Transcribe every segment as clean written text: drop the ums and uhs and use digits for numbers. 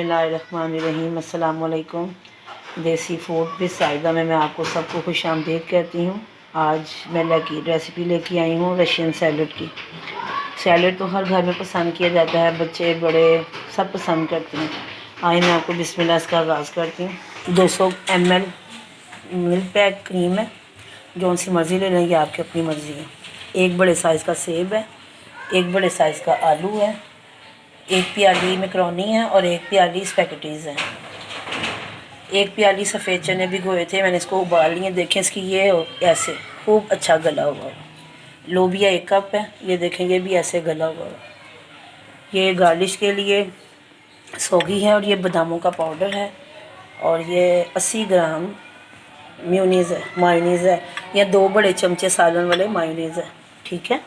बिस्मिल्लाहिर्रहमानिर्रहीम। अस्सलाम वालेकुम। देसी फूड विद साइदा में मैं आपको सबको खुश आमदीद कहती हूँ। आज मैं रेसिपी लेके आई हूँ रशियन सैलड की। सैलड तो हर घर में पसंद किया जाता है, बच्चे बड़े सब पसंद करते हैं। आज मैं आपको बिस्मिल्लाह इसका आगाज़ करती हूँ। 200 ml मिल्क पैक क्रीम है, जो सी मर्ज़ी ले लेंगे, आपकी अपनी मर्ज़ी है। एक बड़े साइज़ का सेब है, एक बड़े साइज़ का आलू है, एक प्याली मैकरोनी है और एक प्याली स्पैगेटीज़ है। एक प्याली सफ़ेद चने भिगोए थे, मैंने इसको उबाल लिए। देखें इसकी ये ऐसे खूब अच्छा गला हुआ है। लोबिया 1 कप है, ये देखें ये भी ऐसे गला हुआ है। ये गार्लिश के लिए सोगी है और ये बादामों का पाउडर है और ये 80 ग्राम मायोनीज़ है। ये 2 बड़े चमचे सालन वाले मायोनीज़ है, ठीक है।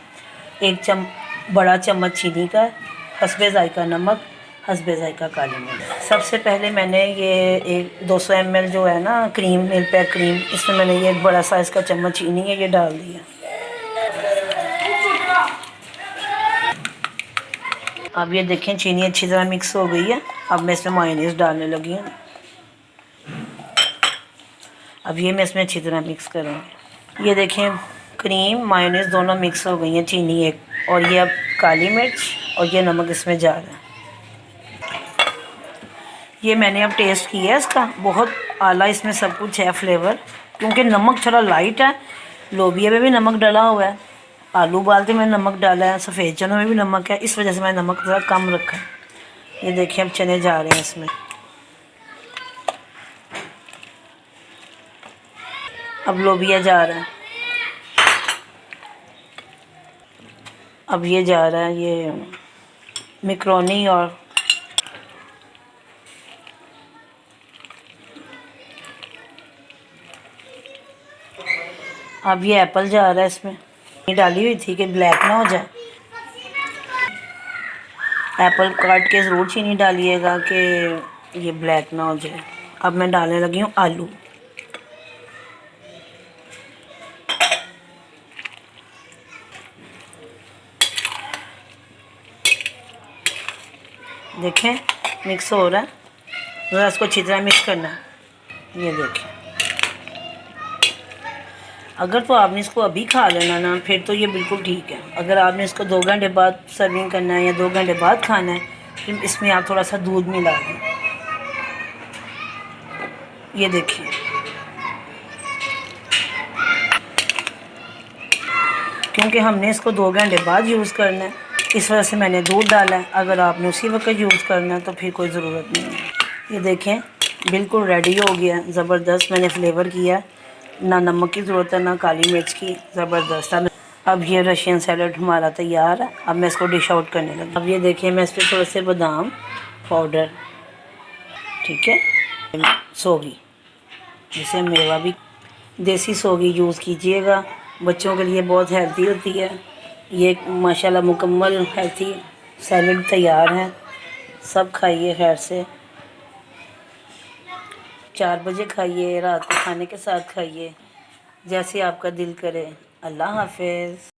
एक बड़ा चम्मच चीनी का, हस्बे ज़ायका नमक, हस्बे ज़ायका काली मिर्च। सबसे पहले मैंने ये एक 200 ml जो है ना क्रीम, मिल्क पैक क्रीम, इसमें मैंने ये एक बड़ा साइज़ का चम्मच चीनी है, ये डाल दिया। अब ये देखें चीनी अच्छी तरह मिक्स हो गई है। अब मैं इसमें मायोनीज़ डालने लगी हूँ। अब ये मैं इसमें अच्छी तरह मिक्स करूँगी। ये देखें क्रीम मायोनीज़ दोनों मिक्स हो गई हैं, चीनी एक, और ये अब काली मिर्च और ये नमक इसमें जा रहा है। ये मैंने अब टेस्ट किया है इसका, बहुत आला इसमें सब कुछ है फ्लेवर, क्योंकि नमक थोड़ा लाइट है। लोबिया में भी नमक डाला हुआ है, आलू उबालते में नमक डाला है, सफ़ेद चनों में भी नमक है, इस वजह से मैंने नमक थोड़ा कम रखा है। ये देखिए अब चने जा रहे हैं इसमें। अब लोबिया जा रहा है, अब ये जा रहा है ये मैकरोनी, और अब ये एप्पल जा रहा है इसमें। ये डाली हुई थी कि ब्लैक ना हो जाए। एप्पल काट के ज़रूर चीनी डालिएगा कि ये ब्लैक ना हो जाए। अब मैं डालने लगी हूँ आलू। देखें मिक्स हो रहा है, ज़रा इसको अच्छी तरह मिक्स करना है। ये देखें, अगर तो आपने इसको अभी खा लेना ना, फिर तो ये बिल्कुल ठीक है। अगर आपने इसको 2 घंटे बाद सर्विंग करना है या 2 घंटे बाद खाना है, फिर इसमें आप थोड़ा सा दूध मिला दें। ये देखिए, क्योंकि हमने इसको 2 घंटे बाद यूज़ करना है, इस वजह से मैंने दूध डाला है। अगर आपने उसी वक्त यूज़ करना है तो फिर कोई ज़रूरत नहीं है। ये देखें बिल्कुल रेडी हो गया, ज़बरदस्त मैंने फ्लेवर किया, ना नमक की ज़रूरत है ना काली मिर्च की, ज़बरदस्त। अब ये रशियन सैलड हमारा तैयार है। अब मैं इसको डिश आउट करने लगी। अब ये देखिए मैं इस पर थोड़े से बादाम पाउडर, ठीक है, सोगी, जिसे मेवा भी, देसी सोगी यूज़ कीजिएगा, बच्चों के लिए बहुत हेल्दी होती है। ये माशाल्लाह मुकम्मल हेल्थी सैलड तैयार है। सब खाइए खैर से। 4 बजे खाइए, रात को खाने के साथ खाइए, जैसे आपका दिल करे। अल्लाह हाफ़िज़।